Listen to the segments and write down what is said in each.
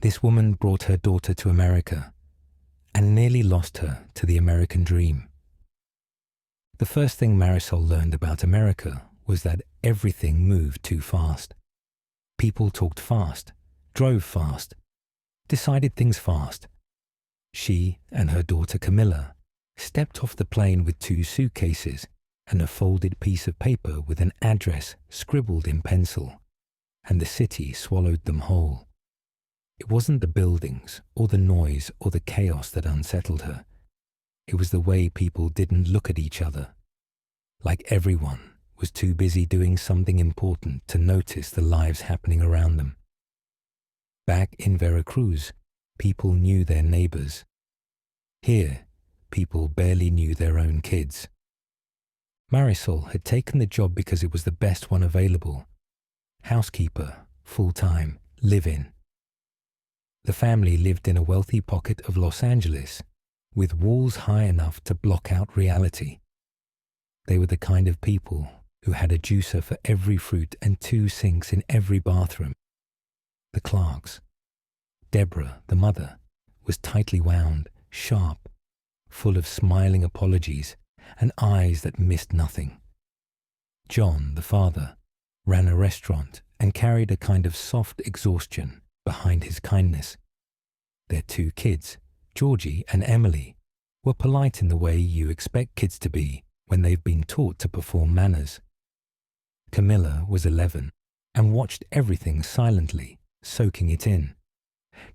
This woman brought her daughter to America and nearly lost her to the American dream. The first thing Marisol learned about America was that everything moved too fast. People talked fast, drove fast, decided things fast. She and her daughter Camilla stepped off the plane with 2 suitcases and a folded piece of paper with an address scribbled in pencil, and the city swallowed them whole. It wasn't the buildings or the noise or the chaos that unsettled her. It was the way people didn't look at each other. Like everyone was too busy doing something important to notice the lives happening around them. Back in Veracruz, people knew their neighbors. Here, people barely knew their own kids. Marisol had taken the job because it was the best one available. Housekeeper, full-time, live-in. The family lived in a wealthy pocket of Los Angeles, with walls high enough to block out reality. They were the kind of people who had a juicer for every fruit and 2 sinks in every bathroom. The Clarks. Deborah, the mother, was tightly wound, sharp, full of smiling apologies and eyes that missed nothing. John, the father, ran a restaurant and carried a kind of soft exhaustion behind his kindness. Their 2 kids, Georgie and Emily, were polite in the way you expect kids to be when they've been taught to perform manners. Camilla was 11 and watched everything silently, soaking it in,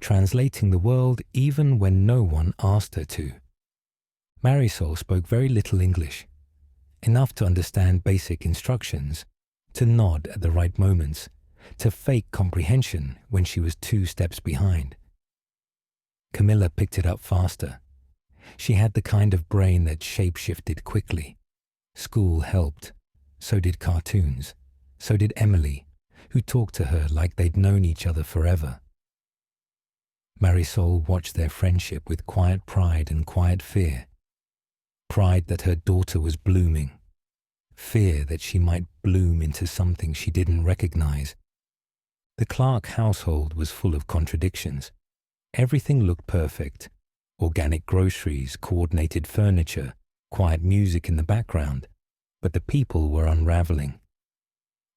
translating the world even when no one asked her to. Marisol spoke very little English, enough to understand basic instructions, to nod at the right moments, to fake comprehension when she was 2 steps behind. Camilla picked it up faster. She had the kind of brain that shape-shifted quickly. School helped. So did cartoons. So did Emily, who talked to her like they'd known each other forever. Marisol watched their friendship with quiet pride and quiet fear. Pride that her daughter was blooming. Fear that she might bloom into something she didn't recognize. The Clark household was full of contradictions. Everything looked perfect. Organic groceries, coordinated furniture, quiet music in the background. But the people were unraveling.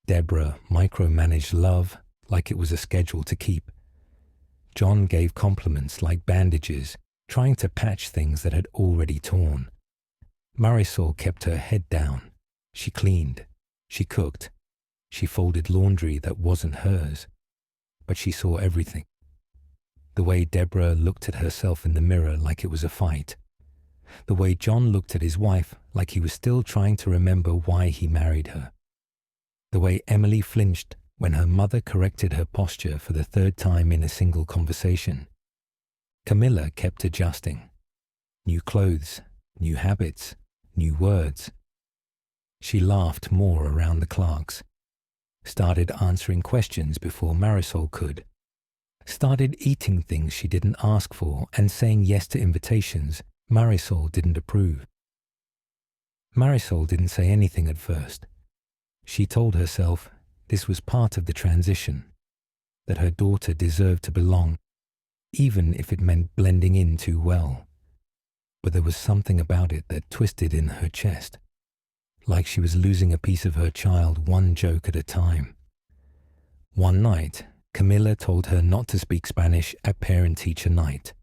Deborah micromanaged love like it was a schedule to keep. John gave compliments like bandages, trying to patch things that had already torn. Marisol kept her head down. She cleaned. She cooked. She folded laundry that wasn't hers. But she saw everything. The way Deborah looked at herself in the mirror like it was a fight. The way John looked at his wife like he was still trying to remember why he married her. The way Emily flinched when her mother corrected her posture for the 3rd time in a single conversation. Camilla kept adjusting. New clothes, new habits, new words. She laughed more around the Clarks. Started answering questions before Marisol could. Started eating things she didn't ask for and saying yes to invitations Marisol didn't approve. Marisol didn't say anything at first. She told herself this was part of the transition, that her daughter deserved to belong, even if it meant blending in too well. But there was something about it that twisted in her chest, like she was losing a piece of her child one joke at a time. One night, Camilla told her not to speak Spanish at parent-teacher night.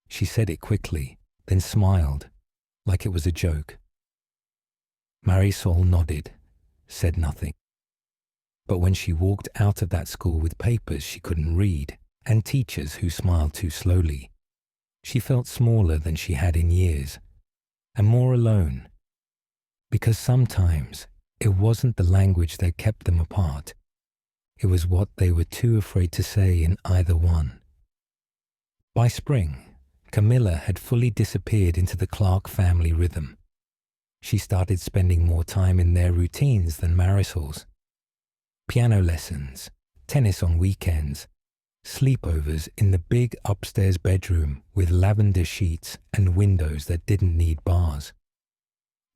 She said it quickly, then smiled, like it was a joke. Marisol nodded, said nothing. But when she walked out of that school with papers she couldn't read and teachers who smiled too slowly, she felt smaller than she had in years, and more alone. Because sometimes it wasn't the language that kept them apart. It was what they were too afraid to say in either one. By spring, Camilla had fully disappeared into the Clark family rhythm. She started spending more time in their routines than Marisol's. Piano lessons, tennis on weekends, sleepovers in the big upstairs bedroom with lavender sheets and windows that didn't need bars.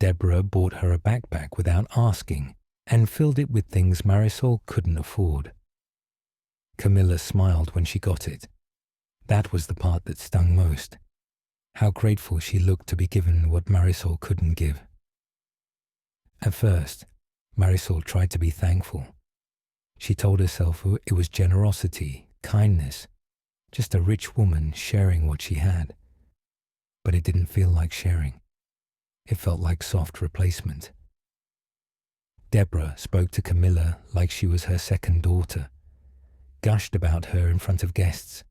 Deborah bought her a backpack without asking and filled it with things Marisol couldn't afford. Camilla smiled when she got it. That was the part that stung most. How grateful she looked to be given what Marisol couldn't give. At first, Marisol tried to be thankful. She told herself it was generosity, kindness, just a rich woman sharing what she had. But it didn't feel like sharing. It felt like soft replacement. Deborah spoke to Camilla like she was her second daughter, gushed about her in front of guests,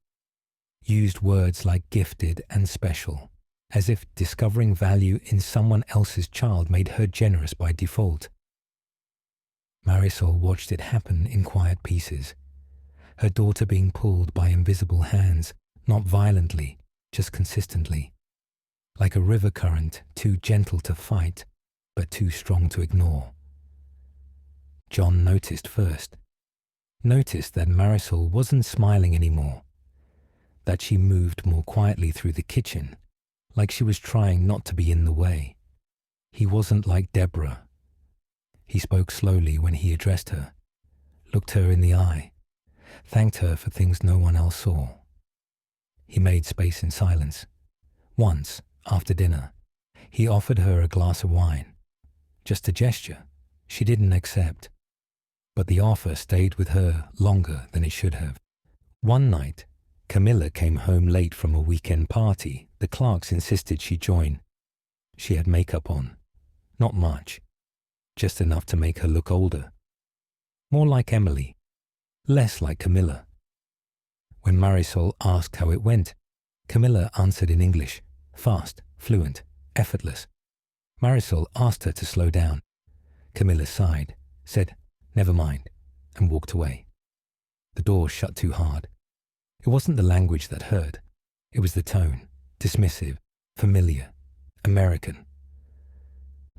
used words like gifted and special, as if discovering value in someone else's child made her generous by default. Marisol watched it happen in quiet pieces, her daughter being pulled by invisible hands, not violently, just consistently, like a river current too gentle to fight, but too strong to ignore. John noticed first, noticed that Marisol wasn't smiling anymore, that she moved more quietly through the kitchen, like she was trying not to be in the way. He wasn't like Deborah. He spoke slowly when he addressed her, looked her in the eye, thanked her for things no one else saw. He made space in silence. Once, after dinner, he offered her a glass of wine. Just a gesture. She didn't accept. But the offer stayed with her longer than it should have. One night, Camilla came home late from a weekend party the Clarks insisted she join. She had makeup on. Not much. Just enough to make her look older. More like Emily. Less like Camilla. When Marisol asked how it went, Camilla answered in English, fast, fluent, effortless. Marisol asked her to slow down. Camilla sighed, said, "Never mind," and walked away. The door shut too hard. It wasn't the language that hurt. It was the tone, dismissive, familiar, American.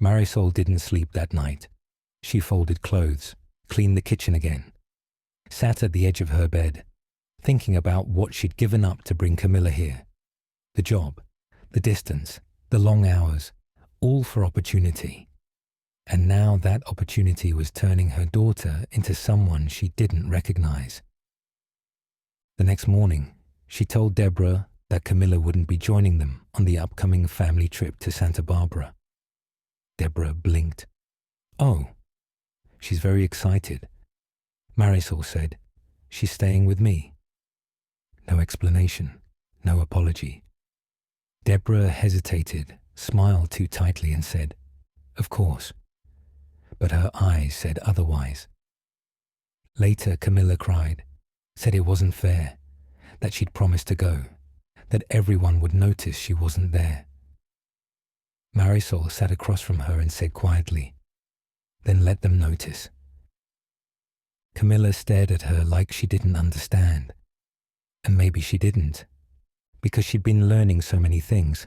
Marisol didn't sleep that night. She folded clothes, cleaned the kitchen again, sat at the edge of her bed, thinking about what she'd given up to bring Camilla here. The job, the distance, the long hours, all for opportunity. And now that opportunity was turning her daughter into someone she didn't recognize. The next morning, she told Deborah that Camilla wouldn't be joining them on the upcoming family trip to Santa Barbara. Deborah blinked. "Oh." "She's very excited." Marisol said, "She's staying with me." No explanation, no apology. Deborah hesitated, smiled too tightly and said, "Of course." But her eyes said otherwise. Later, Camilla cried, said it wasn't fair, that she'd promised to go, that everyone would notice she wasn't there. Marisol sat across from her and said quietly, "Then let them notice." Camilla stared at her like she didn't understand. And maybe she didn't, because she'd been learning so many things,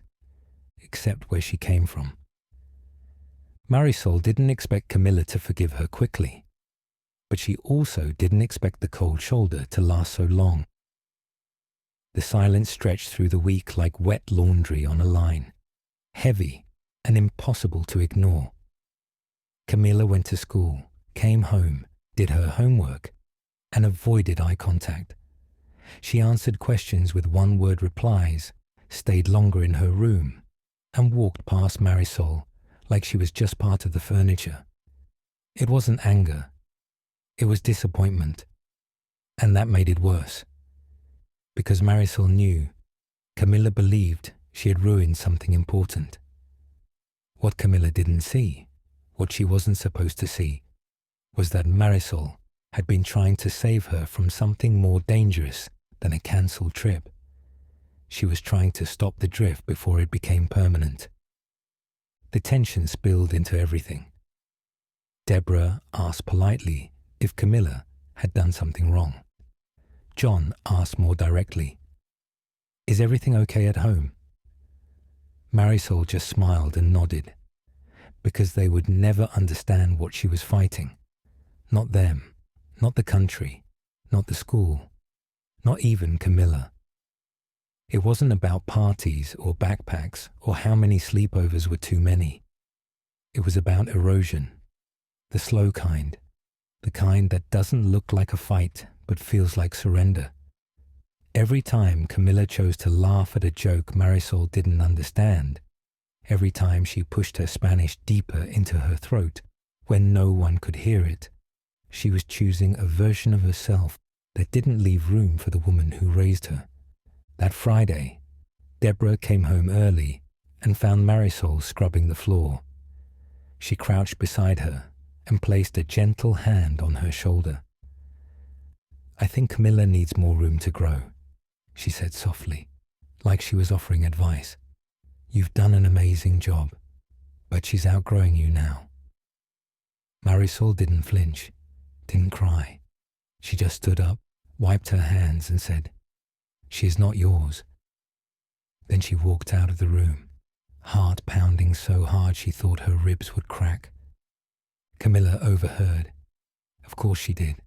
except where she came from. Marisol didn't expect Camilla to forgive her quickly, but she also didn't expect the cold shoulder to last so long. The silence stretched through the week like wet laundry on a line, heavy and impossible to ignore. Camilla went to school, came home, did her homework, and avoided eye contact. She answered questions with one-word replies, stayed longer in her room, and walked past Marisol like she was just part of the furniture. It wasn't anger. It was disappointment. And that made it worse. Because Marisol knew, Camilla believed she had ruined something important. What Camilla didn't see, what she wasn't supposed to see, was that Marisol had been trying to save her from something more dangerous than a cancelled trip. She was trying to stop the drift before it became permanent. The tension spilled into everything. Deborah asked politely if Camilla had done something wrong. John asked more directly, "Is everything okay at home?" Marisol just smiled and nodded, because they would never understand what she was fighting. Not them, not the country, not the school, not even Camilla. It wasn't about parties or backpacks or how many sleepovers were too many. It was about erosion, the slow kind, the kind that doesn't look like a fight but feels like surrender. Every time Camilla chose to laugh at a joke Marisol didn't understand, every time she pushed her Spanish deeper into her throat when no one could hear it, she was choosing a version of herself that didn't leave room for the woman who raised her. That Friday, Deborah came home early and found Marisol scrubbing the floor. She crouched beside her and placed a gentle hand on her shoulder. "I think Camilla needs more room to grow," she said softly, like she was offering advice. "You've done an amazing job, but she's outgrowing you now." Marisol didn't flinch, didn't cry. She just stood up, wiped her hands and said, "She is not yours." Then she walked out of the room, heart pounding so hard she thought her ribs would crack. Camilla overheard. Of course she did.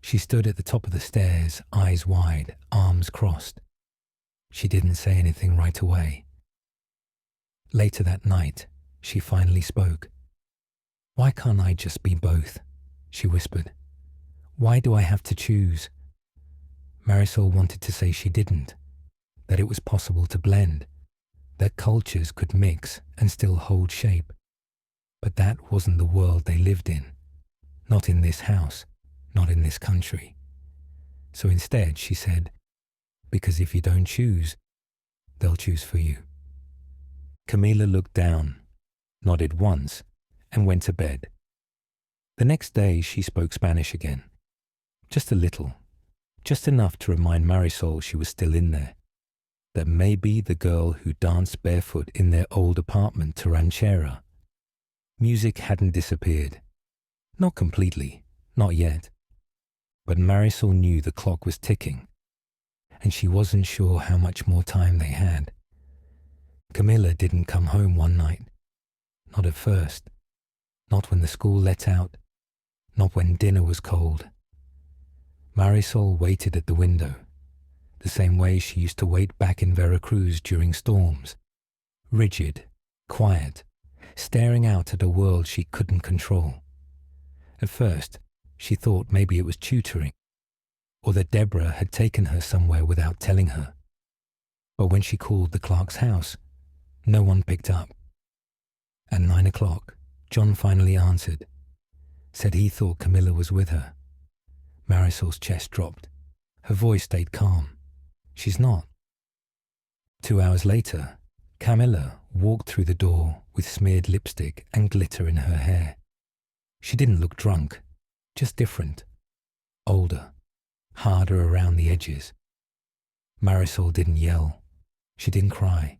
She stood at the top of the stairs, eyes wide, arms crossed. She didn't say anything right away. Later that night, she finally spoke. "Why can't I just be both?" she whispered. "Why do I have to choose?" Marisol wanted to say she didn't, that it was possible to blend, that cultures could mix and still hold shape. But that wasn't the world they lived in. Not in this house, not in this country. So instead she said, "Because if you don't choose, they'll choose for you." Camila looked down, nodded once, and went to bed. The next day she spoke Spanish again. Just a little, just enough to remind Marisol she was still in there, that maybe the girl who danced barefoot in their old apartment to ranchera. Music hadn't disappeared. Not completely, not yet. But Marisol knew the clock was ticking, and she wasn't sure how much more time they had. Camilla didn't come home one night. Not at first. Not when the school let out. Not when dinner was cold. Marisol waited at the window, the same way she used to wait back in Veracruz during storms. Rigid, quiet, staring out at a world she couldn't control. At first, she thought maybe it was tutoring, or that Deborah had taken her somewhere without telling her. But when she called the Clark's house, no one picked up. At 9 o'clock, John finally answered, said he thought Camilla was with her. Marisol's chest dropped. Her voice stayed calm. "She's not." 2 hours later, Camilla walked through the door with smeared lipstick and glitter in her hair. She didn't look drunk, just different. Older, harder around the edges. Marisol didn't yell. She didn't cry.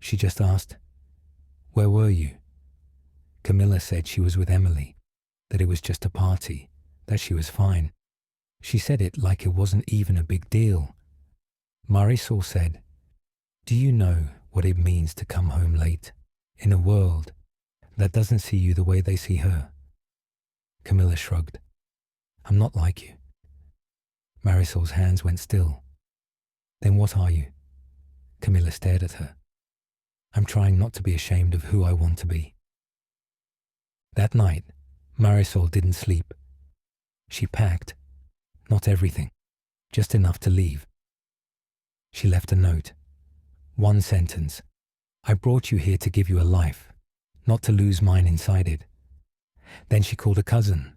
She just asked, "Where were you?" Camilla said she was with Emily, that it was just a party, that she was fine. She said it like it wasn't even a big deal. Marisol said, "Do you know what it means to come home late, in a world that doesn't see you the way they see her?" Camilla shrugged. "I'm not like you." Marisol's hands went still. "Then what are you?" Camilla stared at her. "I'm trying not to be ashamed of who I want to be." That night, Marisol didn't sleep. She packed. Not everything, just enough to leave. She left a note. One sentence. "I brought you here to give you a life, not to lose mine inside it." Then she called a cousin,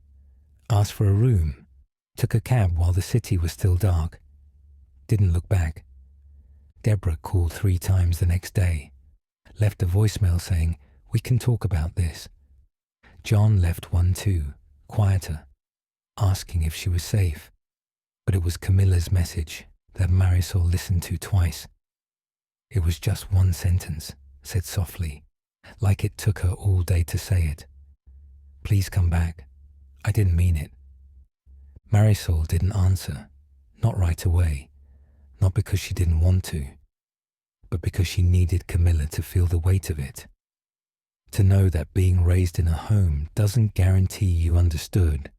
asked for a room, took a cab while the city was still dark. Didn't look back. Deborah called 3 times the next day, left a voicemail saying, "We can talk about this." John left one too, quieter, asking if she was safe. But it was Camilla's message that Marisol listened to twice. It was just one sentence, said softly, like it took her all day to say it. "Please come back. I didn't mean it." Marisol didn't answer, not right away, not because she didn't want to, but because she needed Camilla to feel the weight of it. To know that being raised in a home doesn't guarantee you understood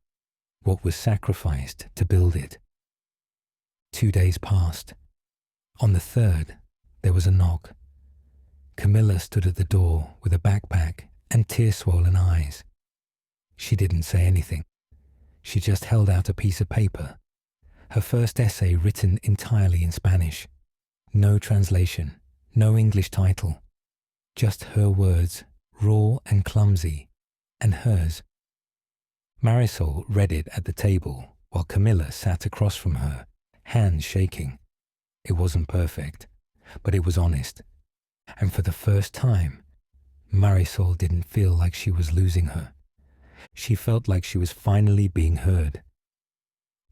what was sacrificed to build it. 2 days passed. On the 3rd, there was a knock. Camilla stood at the door with a backpack and tear-swollen eyes. She didn't say anything. She just held out a piece of paper, Her first essay written entirely in Spanish. No translation, no English title. Just her words, raw and clumsy, and hers. Marisol read it at the table while Camilla sat across from her, hands shaking. It wasn't perfect, but it was honest. And for the first time, Marisol didn't feel like she was losing her. She felt like she was finally being heard.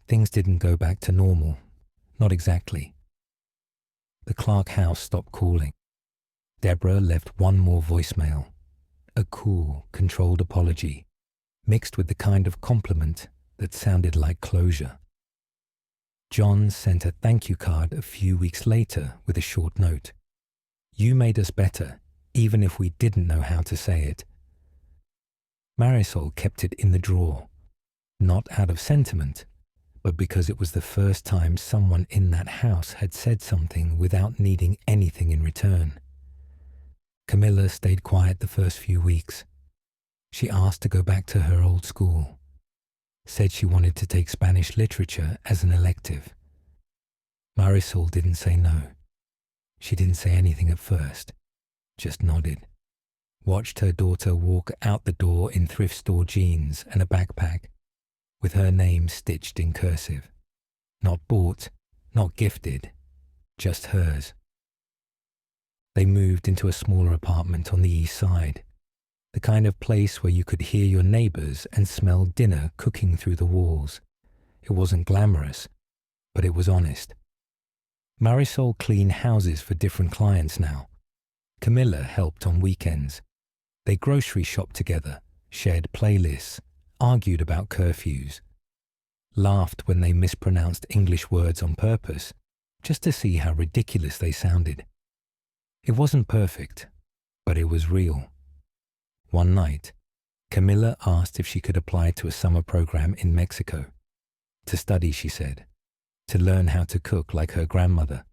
Things didn't go back to normal. Not exactly. The Clark house stopped calling. Deborah left one more voicemail. A cool, controlled apology, mixed with the kind of compliment that sounded like closure. John sent a thank you card a few weeks later with a short note. You made us better, even if we didn't know how to say it. Marisol kept it in the drawer, not out of sentiment, but because it was the first time someone in that house had said something without needing anything in return. Camilla stayed quiet the first few weeks. She asked to go back to her old school, said she wanted to take Spanish literature as an elective. Marisol didn't say no. She didn't say anything at first, just nodded, watched her daughter walk out the door in thrift store jeans and a backpack, with her name stitched in cursive. Not bought, not gifted, just hers. They moved into a smaller apartment on the east side, the kind of place where you could hear your neighbors and smell dinner cooking through the walls. It wasn't glamorous, but it was honest. Marisol cleaned houses for different clients now. Camilla helped on weekends. They grocery shopped together, shared playlists, argued about curfews, laughed when they mispronounced English words on purpose, just to see how ridiculous they sounded. It wasn't perfect, but it was real. One night, Camilla asked if she could apply to a summer program in Mexico. To study, she said. To learn how to cook like her grandmother.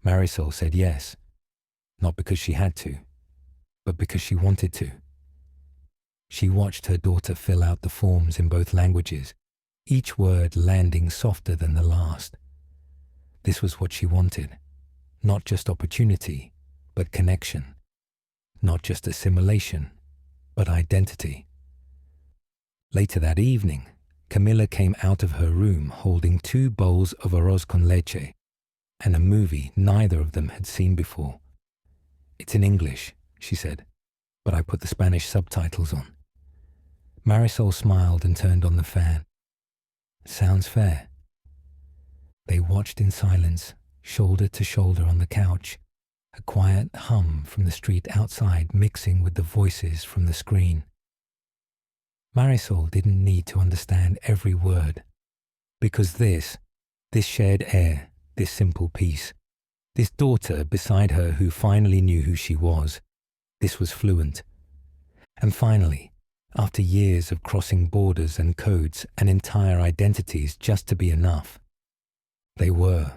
Marisol said yes, not because she had to, but because she wanted to. She watched her daughter fill out the forms in both languages, each word landing softer than the last. This was what she wanted. Not just opportunity, but connection. Not just assimilation, but identity. Later that evening, Camilla came out of her room holding 2 bowls of arroz con leche and a movie neither of them had seen before. It's in English, she said, but I put the Spanish subtitles on. Marisol smiled and turned on the fan. Sounds fair. They watched in silence, shoulder to shoulder on the couch, a quiet hum from the street outside mixing with the voices from the screen. Marisol didn't need to understand every word, because this shared air, this simple peace, this daughter beside her who finally knew who she was, this was fluent. And finally, after years of crossing borders and codes and entire identities just to be enough, they were.